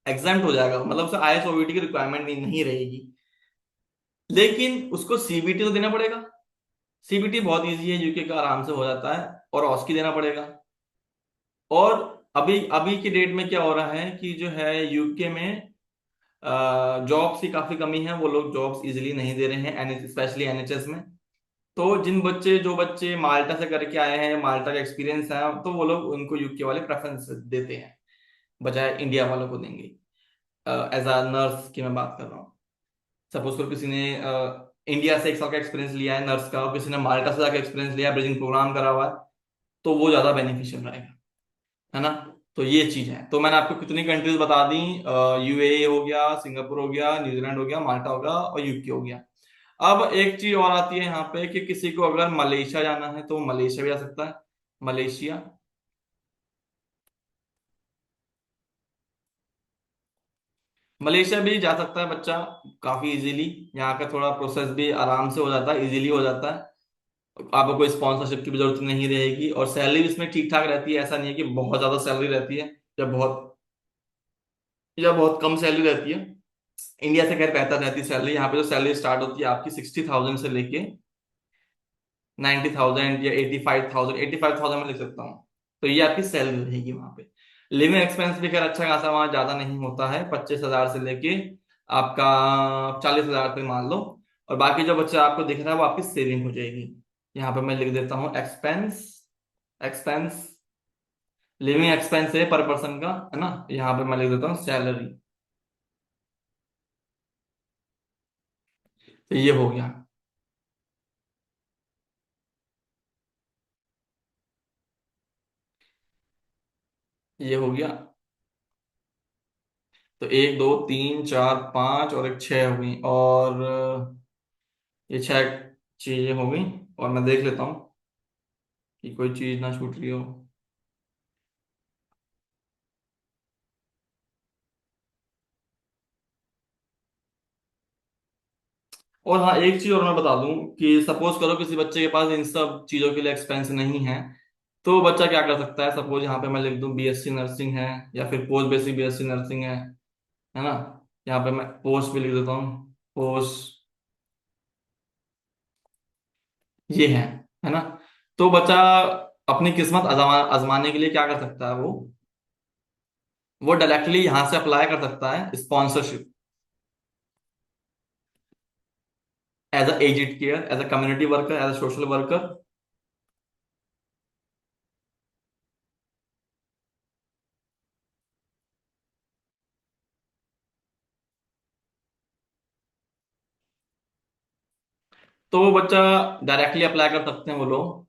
एग्जाम्प्ट हो जाएगा, मतलब उसे ISOET की रिक्वायरमेंट नहीं रहेगी। लेकिन उसको CBT तो देना पड़ेगा। CBT बहुत इजी है, यूके का आराम से हो जाता है। और ऑस्की देना पड़ेगा। और अभी अभी की डेट में क्या हो रहा है कि जो है यूके में जॉब्स की काफी कमी है, वो लोग जॉब्स इजीली नहीं दे रहे हैं, स्पेशली NHS में। तो जो बच्चे माल्टा से करके आए हैं, माल्टा का एक्सपीरियंस है, तो वो लोग उनको यूके वाले प्रेफरेंस देते हैं, बजाय इंडिया वालों को देंगे। एज अ नर्स की मैं बात कर रहा हूँ। सपोज करो किसी ने इंडिया से 1 साल का एक्सपीरियंस लिया है नर्स का, और किसी ने माल्टा से जाकर एक्सपीरियंस लिया है, ब्रिजिंग प्रोग्राम करा हुआ है, तो वो ज्यादा बेनिफिशियल रहेगा, है ना। तो ये चीज है। तो मैंने आपको कितनी कंट्रीज बता दी, UAE हो गया, सिंगापुर हो गया, न्यूजीलैंड हो गया, माल्टा हो गया और यूके हो गया। अब एक चीज और आती है यहाँ पे कि किसी को अगर मलेशिया जाना है तो मलेशिया भी जा सकता है। मलेशिया, मलेशिया भी जा सकता है बच्चा काफी इजीली। यहाँ का थोड़ा प्रोसेस भी आराम से हो जाता है, इजीली हो जाता है। आपको कोई स्पॉन्सरशिप की भी जरूरत नहीं रहेगी, और सैलरी भी इसमें ठीक ठाक रहती है। ऐसा नहीं है कि बहुत ज्यादा सैलरी रहती है या बहुत कम सैलरी रहती है। इंडिया से खैर बेहतर रहती है सैलरी। यहाँ पे जो सैलरी स्टार्ट होती है आपकी 60,000 से लेके 90,000 या 85,000, 85,000 में लिख सकता हूँ। तो ये आपकी सैलरी रहेगी वहां पे। लिविंग एक्सपेंस भी खैर अच्छा खासा वहां, ज्यादा नहीं होता है, 25,000 से लेके आपका 40,000 तक मान लो। और बाकी जो बच्चा आपको दिख रहा है वो आपकी सेविंग हो जाएगी। यहाँ पे मैं लिख देता हूँ एक्सपेंस, एक्सपेंस, लिविंग एक्सपेंस है पर पर्सन का, है ना। यहाँ पे मैं लिख देता हूँ सैलरी। तो ये हो गया, ये हो गया। तो 1 2 3 4 5 और एक 6 हो गई, और ये 6 चीजें हो गई। और मैं देख लेता हूँ कि कोई चीज ना छूट रही हो। और हाँ एक चीज और मैं बता दूं कि सपोज करो किसी बच्चे के पास इन सब चीजों के लिए एक्सपेंस नहीं है, तो बच्चा क्या कर सकता है। सपोज यहाँ पे मैं लिख दूं BSc नर्सिंग है, या फिर पोस्ट बेसिक BSc नर्सिंग है ना। यहाँ पे मैं पोस्ट भी लिख देता हूँ, पोस्ट ये है ना। तो बच्चा अपनी किस्मत आजमाने के लिए क्या कर सकता है वो डायरेक्टली यहां से अप्लाई कर सकता है sponsorship, as a aged care, as a community worker, as a social worker. तो वो बच्चा डायरेक्टली अप्लाई कर सकते हैं वो लोग,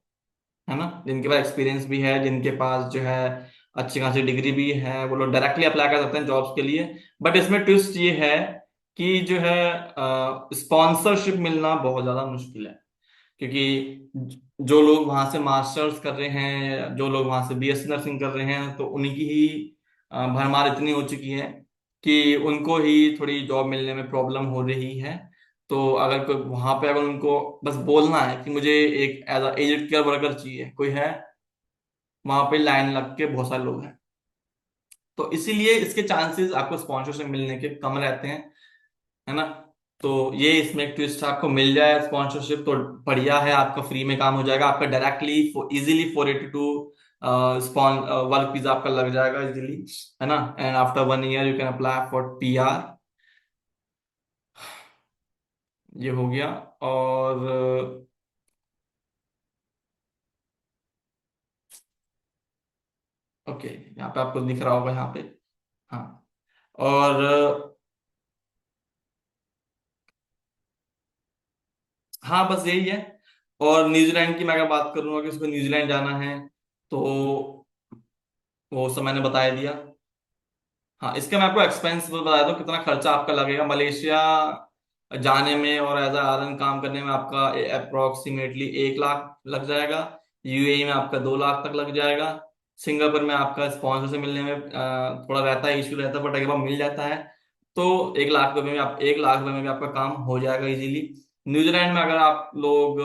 है ना, जिनके पास एक्सपीरियंस भी है, जिनके पास जो है अच्छी खासी डिग्री भी है, वो लोग डायरेक्टली अप्लाई कर सकते हैं जॉब्स के लिए। बट इसमें ट्विस्ट ये है कि जो है स्पॉन्सरशिप मिलना बहुत ज्यादा मुश्किल है, क्योंकि जो लोग वहां से मास्टर्स कर रहे हैं, जो लोग वहां से बीएससी नर्सिंग कर रहे हैं, तो उनकी ही भरमार इतनी हो चुकी है कि उनको ही थोड़ी जॉब मिलने में प्रॉब्लम हो रही है। तो अगर कोई वहां पे, अगर उनको बस बोलना है कि मुझे एक एज एजेड केयर वर्कर चाहिए, कोई है, वहां पे लाइन लग के बहुत सारे लोग हैं। तो इसीलिए इसके चांसेस आपको स्पॉन्सरशिप मिलने के कम रहते हैं, है ना। तो ये इसमें एक ट्विस्ट आपको मिल जाए स्पॉन्सरशिप तो बढ़िया है, आपका फ्री में काम हो जाएगा, आपका directly easily 482 spawn work visa आपका लग जाएगा इजीली, है ना। And after 1 year you can apply for PR. ये हो गया। और ओके, यहाँ पे आपको दिख रहा होगा यहाँ पे। हाँ। और हाँ, बस यही है। और न्यूजीलैंड की मैं अगर बात करूंगा कि उसको न्यूजीलैंड जाना है, तो वो सब मैंने बता दिया। हाँ, इसका मैं आपको एक्सपेंस बता दूं कितना खर्चा आपका लगेगा मलेशिया जाने में और एज आरएन काम करने में। आपका अप्रोक्सीमेटली 1 लाख लग जाएगा। यूएई में आपका 2 लाख तक लग जाएगा। सिंगापुर में आपका स्पॉन्सर से मिलने में थोड़ा रहता है, इशू रहता है, बट अगर वो मिल जाता है तो 1 लाख रुपए में आप 1 लाख रुपए में भी आपका काम हो जाएगा इजीली। न्यूजीलैंड में अगर आप लोग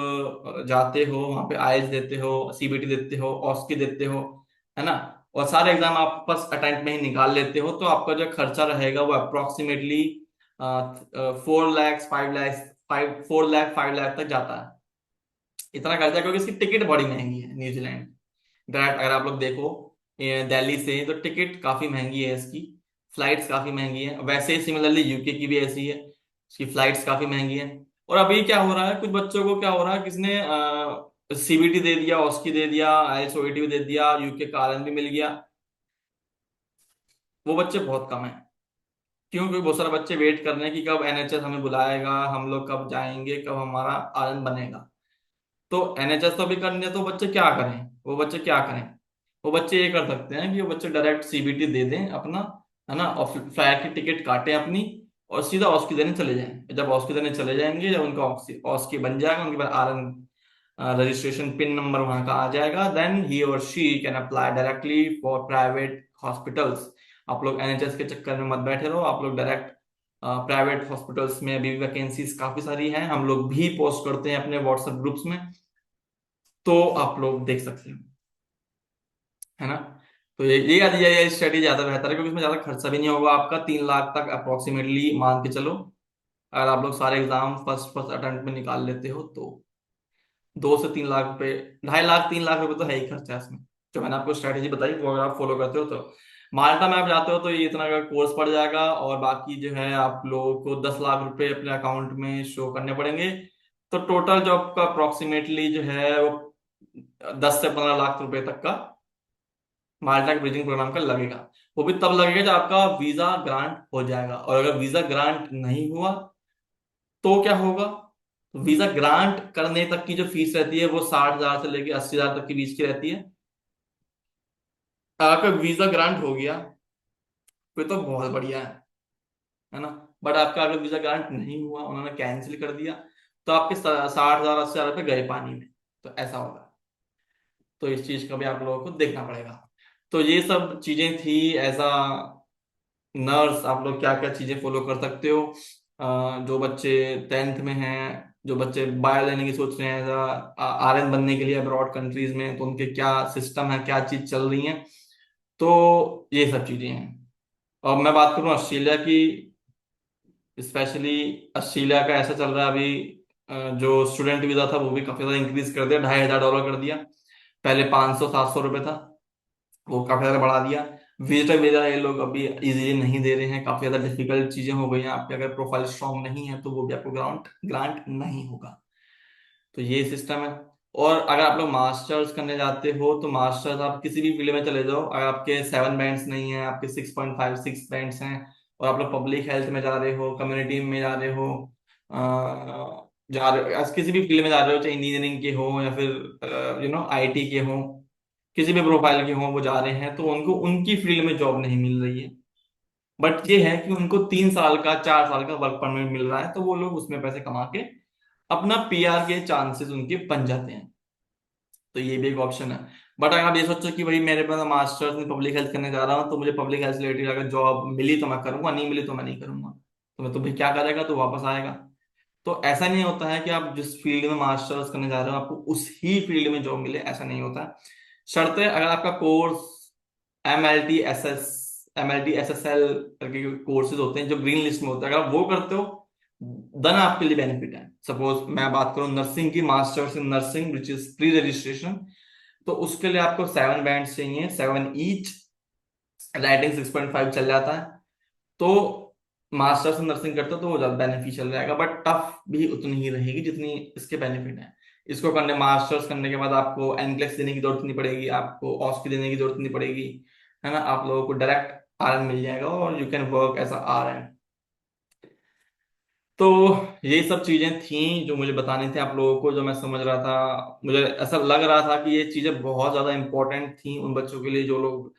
जाते हो, वहां पे आइल्स देते हो, सीबीटी देते हो, ऑस्की देते हो, है ना, और सारे एग्जाम आप बस अटेम्प्ट में ही निकाल लेते हो, तो आपका जो खर्चा रहेगा वो अप्रोक्सीमेटली 4 लाख 5 लाख 4 लाख 5 लाख तक जाता है। इतना खर्चा, क्योंकि इसकी टिकट बड़ी महंगी है न्यूजीलैंड। डायरेक्ट अगर आप लोग देखो दिल्ली से, तो टिकट काफी महंगी है इसकी, फ्लाइट्स काफी महंगी है। वैसे ही सिमिलरली यूके की भी ऐसी है, इसकी फ्लाइट्स काफी महंगी है। और अभी क्या हो रहा है, कुछ बच्चों को क्या हो रहा है, किसने सीबीटी दे दिया, ऑस्की दे दिया, आईएलटीएस ओईटी भी दे दिया, यूके का आरएन भी मिल गया, वो बच्चे बहुत कम है। क्यों? क्योंकि बहुत सारे बच्चे वेट कर रहे हैं कि कब एनएचएस हमें बुलाएगा, हम लोग कब जाएंगे, कब हमारा आरएन बनेगा। तो एनएचएस तो अभी करने, तो बच्चे क्या करें, वो बच्चे क्या करें? वो बच्चे ये कर सकते हैं कि वो बच्चे डायरेक्ट सीबीटी दे दें अपना, है ना, और फ्लाइट की टिकट काटें अपनी, और सीधा ऑस्की देने चले जाएं। जब ऑस्की देने चले जाएंगे, जब उनका ऑस्की बन जाएगा, उनके पास आरएन रजिस्ट्रेशन पिन नंबर वहां का आ जाएगा, देन ही और she can apply directly for private hospitals. आप लोग एनएचएस के चक्कर में मत बैठे रहो, आप लोग डायरेक्ट प्राइवेट हॉस्पिटल्स में अभी वैकेंसीज काफी सारी हैं, हम लोग भी पोस्ट करते हैं अपने व्हाट्सएप ग्रुप्स में, तो आप लोग देख सकते हैं, है ना। तो ये स्टडी ज्यादा बेहतर है, क्योंकि इसमें ज्यादा खर्चा भी नहीं होगा आपका, 3 लाख तक अप्रोक्सीमेटली मान के चलो। अगर आप लोग सारे एग्जाम फर्स्ट फर्स्ट अटेम्प्ट में निकाल लेते हो, तो 2 से 3 लाख रुपए, 2.5 लाख 3 लाख रुपए तो है ही खर्चा इसमें। जो मैंने आपको स्ट्रेटेजी बताई, वो अगर आप फॉलो करते हो तो माल्टा में आप जाते हो, तो ये इतना का कोर्स पड़ जाएगा, और बाकी जो है आप लोगों को 10 लाख रुपए अपने अकाउंट में शो करने पड़ेंगे। तो टोटल जो आपका अप्रोक्सीमेटली जो है वो 10 से 15 लाख रुपए तक का माल्टा के ब्रिजिंग प्रोग्राम का लगेगा। वो भी तब लगेगा जब आपका वीजा ग्रांट हो जाएगा, और अगर वीजा ग्रांट नहीं हुआ तो क्या होगा? तो वीजा ग्रांट करने तक की जो फीस रहती है वो 60,000 से लेके 80,000 तक के बीच की रहती है। अगर आपका वीजा ग्रांट हो गया फिर तो बहुत बढ़िया है ना। बट आपका अगर वीजा ग्रांट नहीं हुआ, उन्होंने कैंसिल कर दिया, तो आपके 60,000 80,000 रुपये गए पानी में। तो ऐसा होगा, तो इस चीज का भी आप लोगों को देखना पड़ेगा। तो ये सब चीजें थी। ऐसा नर्स आप लोग क्या क्या चीजें फॉलो कर सकते हो? जो बच्चे 10th में हैं, जो बच्चे बायो लेने की सोच रहे हैं आरएन बनने के लिए अब्रॉड कंट्रीज में, तो उनके क्या सिस्टम है, क्या चीज चल रही है, तो ये सब चीजें हैं। और मैं बात करूँ ऑस्ट्रेलिया की, स्पेशली ऑस्ट्रेलिया का ऐसा चल रहा है अभी, जो स्टूडेंट वीजा था वो भी काफी ज्यादा इंक्रीज कर दिया, $2,500 कर दिया। पहले 500-700 रुपये था, वो काफी ज्यादा बढ़ा दिया। विजिटर वीजा ये लोग अभी इजीली नहीं दे रहे हैं, काफी ज्यादा डिफिकल्ट चीजें हो गई हैं। आपके अगर प्रोफाइल स्ट्रांग नहीं है तो वो भी आपको ग्रांट ग्रांट नहीं होगा। तो ये सिस्टम है। और अगर आप लोग मास्टर्स करने जाते हो तो मास्टर्स आप किसी भी फील्ड में चले जाओ, अगर आपके 7 बैंड्स नहीं है, आपके 6.56 बैंड्स हैं, और आप लोग पब्लिक हेल्थ में जा रहे हो, कम्युनिटी में जा रहे हो, जा रहे हो किसी भी फील्ड में जा रहे हो, चाहे इंजीनियरिंग के हो या फिर आईटी के हो, किसी भी प्रोफाइल के हो वो जा रहे हैं, तो उनको उनकी फील्ड में जॉब नहीं मिल रही है। बट ये है कि उनको 3 साल का 4 साल का वर्क परमिट मिल रहा है, तो वो लोग उसमें पैसे कमा के अपना पीआर के चांसेस उनके बन जाते हैं। तो ये भी एक ऑप्शन है। बट अगर आप ये सोचो कि भाई मेरे पास मास्टर्स में पब्लिक हेल्थ करने जा रहा हूँ, तो मुझे पब्लिक हेल्थ रिलेटेड अगर जॉब मिली तो मैं करूंगा, नहीं मिली तो मैं नहीं करूंगा, तो मैं तो भाई क्या करेगा, तो वापस आएगा। तो ऐसा नहीं होता है कि आप जिस फील्ड में मास्टर्स करने जा रहे हो आपको उस ही फील्ड में जॉब मिले, ऐसा नहीं होता है। शर्त है अगर आपका course M L T S L करके कोर्सेज होते हैं जो ग्रीन लिस्ट में होते हैं, अगर आप वो करते हो देन आपके लिए बेनिफिट है। सपोज मैं बात करूं नर्सिंग की, masters in nursing which is pre registration, तो उसके लिए आपको 7 बैंड चाहिए, 7 ईच। राइटिंग 6.5 चल जाता है। तो मास्टर्स इन नर्सिंग करते हो तो वो ज्यादा बेनिफिशियल रहेगा, बट टफ भी उतनी ही रहेगी जितनी इसके बेनिफिट है। इसको करने मास्टर्स करने के बाद आपको एनक्लेक्स देने की जरूरत नहीं पड़ेगी, आपको ऑस्की देने की जरूरत नहीं पड़ेगी, है ना। आप लोगों को डायरेक्ट आरएन मिल जाएगा और you can work as a RN. तो ये सब चीजें थी जो मुझे बतानी थी आप लोगों को, जो मैं समझ रहा था, मुझे ऐसा लग रहा था कि ये चीजें बहुत ज्यादा इंपॉर्टेंट थी उन बच्चों के लिए जो लोग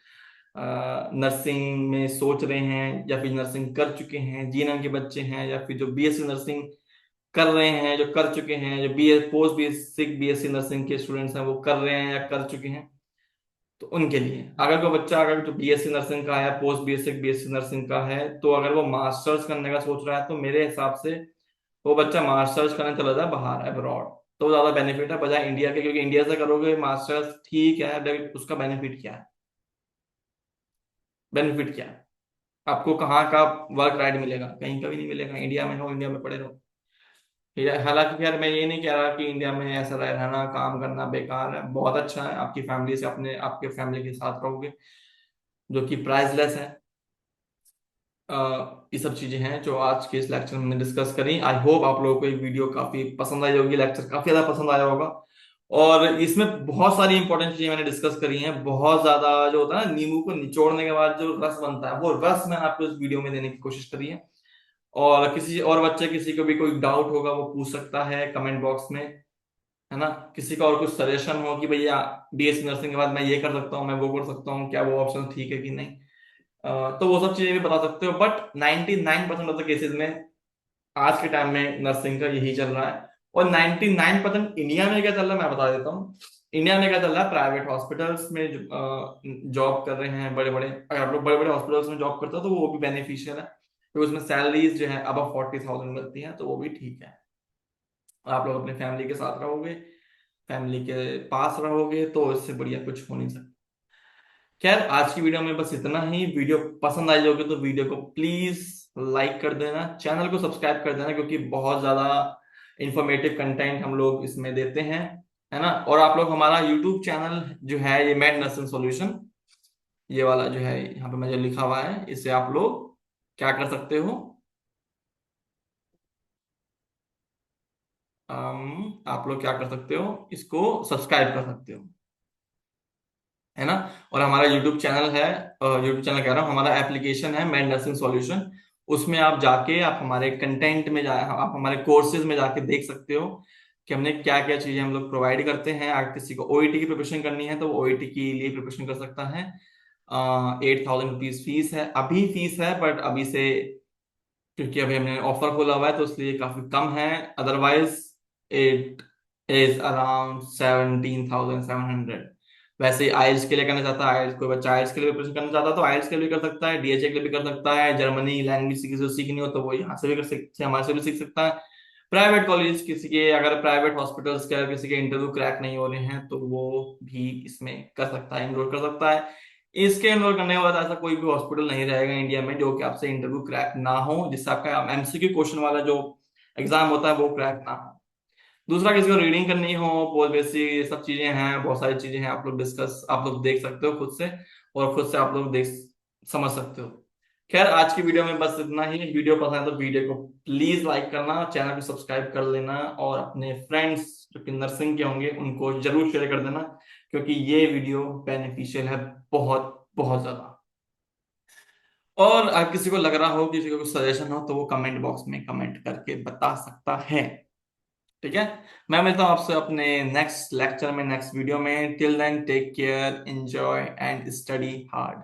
नर्सिंग में सोच रहे हैं या फिर नर्सिंग कर चुके हैं, जीएनएम के बच्चे हैं, या फिर जो बीएससी नर्सिंग कर रहे हैं, जो कर चुके हैं, जो B S post basic BSc nursing के स्टूडेंट्स हैं वो कर रहे हैं या कर चुके हैं, तो उनके लिए अगर कोई बच्चा अगर जो बीएससी नर्सिंग का है, पोस्ट बेसिक बीएससी नर्सिंग का है, तो अगर वो मास्टर्स करने का सोच रहा है तो मेरे हिसाब से वो बच्चा मास्टर्स करने चला जाए बाहर अब्रॉड, तो ज्यादा बेनिफिट है बजाय इंडिया के। क्योंकि इंडिया से करोगे मास्टर्स ठीक है, लेकिन उसका बेनिफिट क्या है? बेनिफिट क्या है? आपको कहाँ का वर्क राइट मिलेगा? कहीं का भी नहीं मिलेगा। इंडिया में हो, इंडिया में पड़े रहो। हालांकि यार मैं ये नहीं कह रहा कि इंडिया में ऐसा रहना काम करना बेकार है, बहुत अच्छा है। आपकी फैमिली से अपने आपके फैमिली के साथ रहोगे, जो कि प्राइसलेस है। ये सब चीजें हैं जो आज के इस लेक्चर में हमने डिस्कस करी। आई होप आप लोगों को ये वीडियो काफी पसंद आई होगी, लेक्चर काफी ज्यादा पसंद आया होगा। और इसमें बहुत सारी इंपॉर्टेंट चीजें मैंने डिस्कस करी हैं, बहुत ज्यादा जो होता है ना नींबू को निचोड़ने के बाद जो रस बनता है, वो रस मैंने आपको इस वीडियो में देने की कोशिश करी है। और किसी और बच्चे किसी को भी कोई डाउट होगा वो पूछ सकता है कमेंट बॉक्स में, है ना। किसी का और कुछ सजेशन हो कि भैया बीएससी नर्सिंग के बाद मैं ये कर सकता हूँ, मैं वो कर सकता हूँ, क्या वो ऑप्शन ठीक है कि नहीं, तो वो सब चीजें भी बता सकते हो। बट 99% ऑफ द केसेस में आज के टाइम में नर्सिंग का यही चल रहा है। और 99% इंडिया में क्या चल रहा है मैं बता देता हूँ। इंडिया में क्या चल रहा है, प्राइवेट हॉस्पिटल्स में जॉब कर रहे हैं बड़े बड़े। अगर आप लोग बड़े बड़े हॉस्पिटल्स में जॉब करते हो तो वो भी बेनिफिशियल है, तो उसमें सैलरीज जो है अब 40,000 मिलती हैं, तो वो भी ठीक है। आप लोग अपने फैमिली के साथ रहोगे, फैमिली के पास रहोगे, तो इससे बढ़िया कुछ हो नहीं सकता। खैर आज की वीडियो में बस इतना ही। वीडियो पसंद आई होगी तो वीडियो को प्लीज लाइक कर देना, चैनल को सब्सक्राइब कर देना, क्योंकि बहुत ज्यादा इंफॉर्मेटिव कंटेंट हम लोग इसमें देते हैं, है ना। और आप लोग हमारा यूट्यूब चैनल जो है ये मेड नर्सिंग सॉल्यूशन, ये वाला जो है यहाँ पे मैं जो लिखा हुआ है, इसे आप लोग क्या कर सकते हो, आप लोग क्या कर सकते हो, इसको सब्सक्राइब कर सकते हो, है ना। और हमारा यूट्यूब चैनल है, यूट्यूब चैनल कह रहा हूँ, हमारा एप्लीकेशन है मेड नर्सिंग सॉल्यूशन। उसमें आप जाके आप हमारे कंटेंट में जा आप हमारे कोर्सेज में जाके देख सकते हो कि हमने क्या क्या चीजें हम लोग प्रोवाइड करते हैं। अगर किसी को ओईटी की प्रिपरेशन करनी है तो वो ओईटी के लिए प्रिपरेशन कर सकता है। 8,000 रुपीज फीस है, अभी फीस है, बट अभी से क्योंकि अभी हमने ऑफर खोला हुआ है तो इसलिए काफी कम है। Otherwise it is around 17,700। वैसे आइल्स के लिए करना चाहता है, आइल्स कोई बच्चा आइल्स के लिए प्रिपरेशन करना चाहता है तो आइल्स के लिए भी कर सकता है, डीएचए के लिए भी कर सकता है, जर्मनी लैंग्वेज किसी को सीखनी हो तो वो यहाँ से भी कर सकते हमारे से भी सीख सकता है। प्राइवेट कॉलेज किसी के, अगर प्राइवेट हॉस्पिटल्स के अगर किसी के इंटरव्यू क्रैक नहीं हो रहे हैं तो वो भी इसमें कर सकता है, इनरोल कर सकता है। इसके एनरोल करने के बाद ऐसा कोई भी हॉस्पिटल नहीं रहेगा इंडिया में जो कि आपसे इंटरव्यू क्रैक ना हो, जिससे आपका एमसीक्यू क्वेश्चन वाला जो एग्जाम होता है वो क्रैक ना हो। दूसरा, किसी को रीडिंग करनी हो, बहुत बेसिक ये सब चीजें हैं, बहुत सारी चीजें हैं, आप लोग देख सकते हो खुद से, और खुद से आप लोग देख समझ सकते हो। खैर, आज की वीडियो में बस इतना ही। वीडियो पसंद है तो वीडियो को प्लीज लाइक करना, चैनल को सब्सक्राइब कर लेना, और अपने फ्रेंड्स जो कि नर्सिंग के होंगे उनको जरूर शेयर कर देना, क्योंकि ये वीडियो बेनिफिशियल है बहुत बहुत ज्यादा। और अगर किसी को लग रहा हो, किसी को कुछ सजेशन हो, तो वो कमेंट बॉक्स में कमेंट करके बता सकता है। ठीक है। मैं मिलता हूँ आपसे अपने नेक्स्ट लेक्चर में, नेक्स्ट वीडियो में। Till then take care, enjoy and study hard.